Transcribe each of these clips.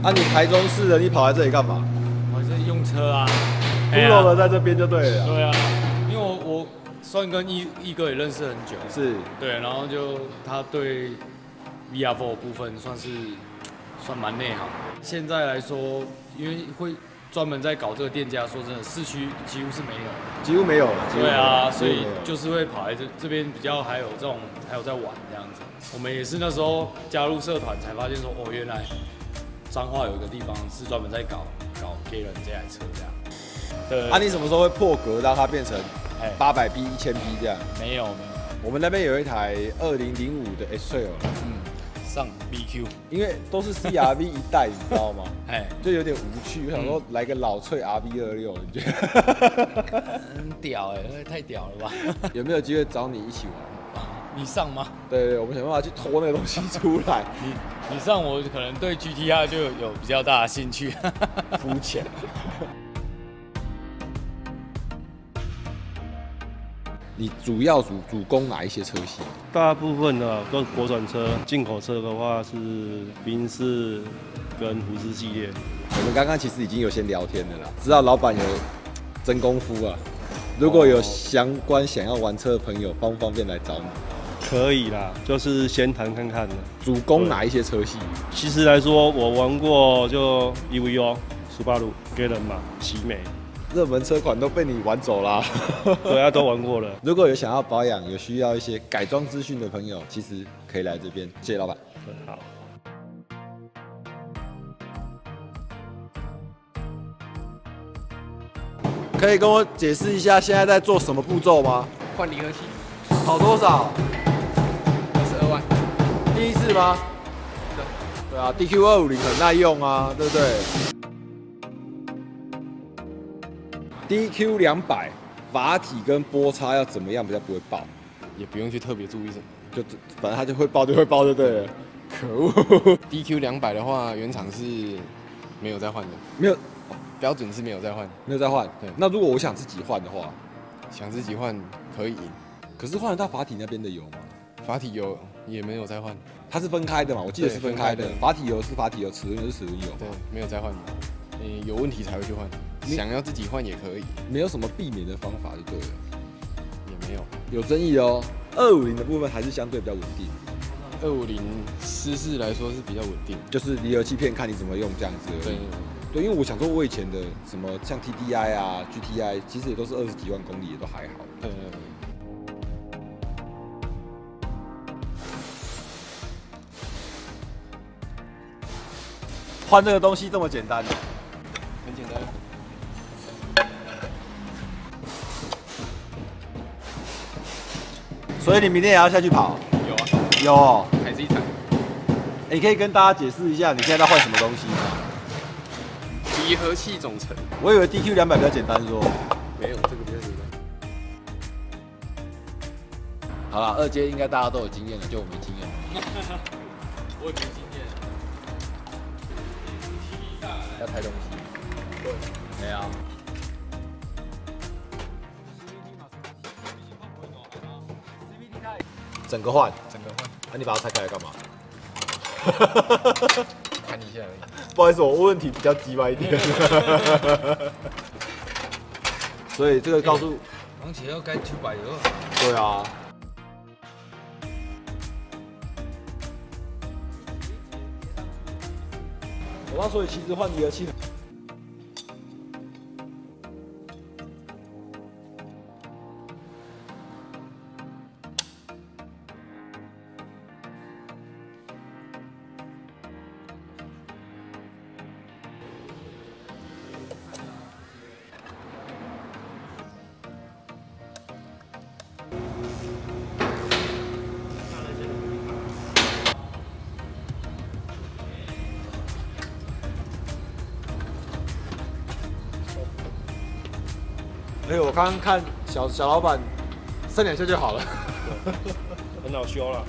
啊，你台中市的，你跑来这里干嘛？我是用车啊，孤陋的在这边就对了。对啊，因为我算跟毅哥也认识很久，是，对，然后就他对 VR4 部分算蛮内行的。现在来说，因为会专门在搞这个店家，说真的，市区几乎是没有，几乎没有了。对啊，所以就是会跑来这边比较还有在玩这样子。我们也是那时候加入社团才发现说，哦，原来彰化有一个地方是专门在搞给人这台车这样。对。啊，你什么时候会破格让它变成800P、1000P 这样？没有。我们那边有一台2005的 X Trail， 上 BQ， 因为都是 CRV 一代，你知道吗？就有点无趣。我想说来个老脆 RV26， 你觉得？很屌太屌了吧？有没有机会找你一起玩？你上吗？对，我们想办法去拖那个东西出来。你上，我可能对 GTR 就有比较大的兴趣。肤浅。你主要主攻哪一些车系？大部分的跟国产车、进口车的话是宾士跟福斯系列。我们刚刚其实已经有先聊天了啦，知道老板有真功夫啊。如果有相关想要玩车的朋友，方不方便来找你？可以啦，就是先谈看看的。主攻哪一些车系？其实来说，我玩过就 EVO、斯巴鲁、给人马、奇美。热门车款都被你玩走啦。对啊，都玩过了。如果有想要保养、有需要一些改装资讯的朋友，其实可以来这边。谢谢老板。好。可以跟我解释一下现在在做什么步骤吗？换离合器。跑多少？22万。第一次吗？对啊 ，DQ250很耐用啊，对不对？DQ200阀体跟波叉要怎么样比较不会爆？也不用去特别注意什么，就反正它就会爆就对了。可恶！DQ200的话，原厂是没有再换的，没有，标准是没有再换，没有再换。对，那如果我想自己换的话，想自己换可以，可是换得到阀体那边的油吗？阀体油也没有再换，它是分开的嘛？我记得是分开的，阀体油是阀体油，齿轮油是齿轮油。对，没有再换的，有问题才会去换。想要自己换也可以，没有什么避免的方法就对了，也没有，有争议哦。250的部分还是相对比较稳定。250湿式来说是比较稳定，就是离合器片看你怎么用这样子而已。对，因为我想说，我以前的什么像 TDI 啊、GTI， 其实也都是20几万公里，也都还好。换这个东西这么简单？很简单。所以你明天也要下去跑？有啊，有、哦。还是一台。你可以跟大家解释一下你现在在换什么东西吗？离合器总成。我以为 DQ200比较简单说。没有，这个比较简单。好啦，2阶应该大家都有经验了，就我没经验。我也没经验。要抬东西。对。没有。整个换。那你把它拆开来干嘛？看一下而已。不好意思，我问题比较鸡歪一点。所以这个告诉，而且要该出百了。对啊。我刚所以其实换离合器。我刚刚看小老板3、2下就好了，很好修了，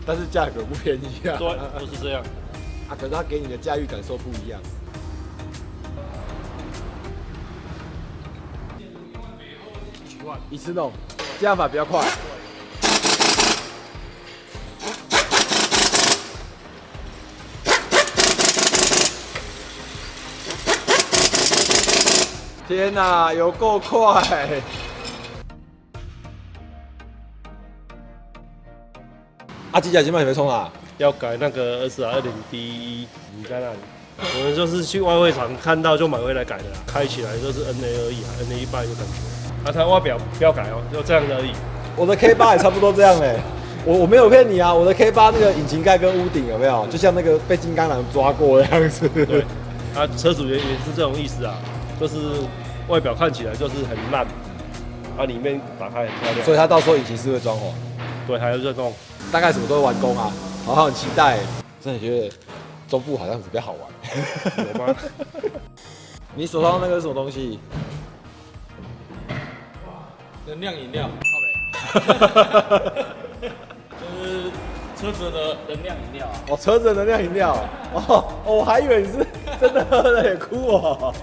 但是价格不便宜啊。对，都是这样。啊，可是他给你的驾驭感受不一样。一次弄，这样法比较快。天哪，有够快！啊，机甲今晚有没有冲啊？要改那个22.2D，你在那里？我们就是去外汇场看到就买回来改的啦，开起来就是 NA 而已啊，NA 一半就感觉。啊，它外表不要改哦，就这样而已。我的 K8也差不多这样嘞。我没有骗你啊，我的 K8那个引擎盖跟屋顶有没有，就像那个被金刚狼抓过的样子。对，啊，车主也是这种意思啊，就是外表看起来就是很烂，啊，里面打开很漂亮。所以他到时候引擎是会装潢，对，还有这种，大概什么都会完工啊，好很期待。真的觉得中部好像比较好玩。有吗？你手上那个是什么东西？能量饮料，靠北。就是车子的能量饮料啊。哦，车子的能量饮料。哦，我还以为你是真的喝了也哭哦。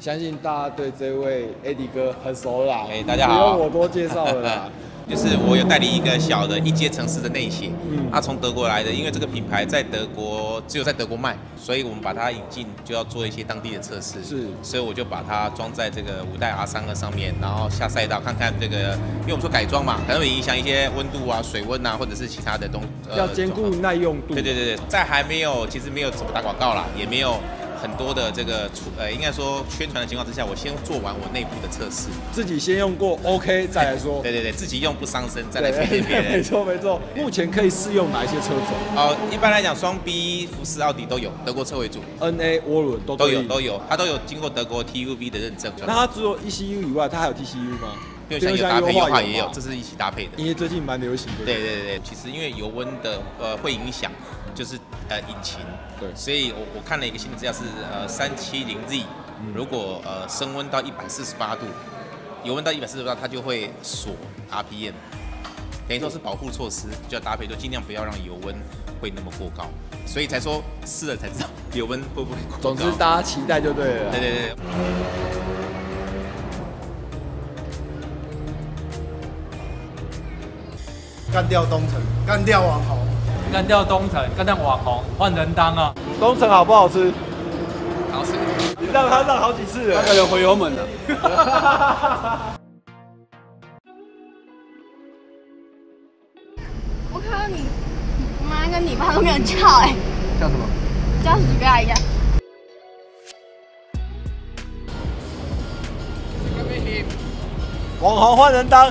相信大家对这位 AD 哥很熟啦，大家好，不用我多介绍了啦。就是我有代理一个小的一阶城市的内鞋，他从德国来的，因为这个品牌在德国只有在德国卖，所以我们把它引进就要做一些当地的测试，是，所以我就把它装在这个5代 R32上面，然后下赛道看看这个，因为我们说改装嘛，可能会影响一些温度啊、水温啊，或者是其他的东西，要兼顾耐用度。对，在还没有，其实没有怎么打广告啦，也没有很多的这个应该说宣传的情况之下，我先做完我内部的测试，自己先用过 OK 再来说。对，自己用不伤身，再来推荐别人。没错。目前可以试用哪一些车种？一般来讲，双 B、福斯、奥迪都有，德国车为主。NA、涡轮都有，它都有经过德国 TÜV 的认证。那它除了 ECU 以外，它还有 TCU 吗？变速箱有搭配优化也有，这是一起搭配的。因为最近蛮流行的。对，其实因为油温的会影响，就是引擎。对，所以我看了一个新的资料是370Z，如果升温到148度，油温到148度，它就会锁 RPM， 等于说是保护措施，就要搭配，就尽量不要让油温会那么过高，所以才说试了才知道油温会不会过高。总之大家期待就对了。对。干掉东城，干掉网红，干掉东城，干掉网红，换人当啊！东城好不好吃？好吃。你让他让好几次了，那个人回油门了。我看到你妈跟你爸都没有叫叫什么？叫许个阿姨。网红换人当。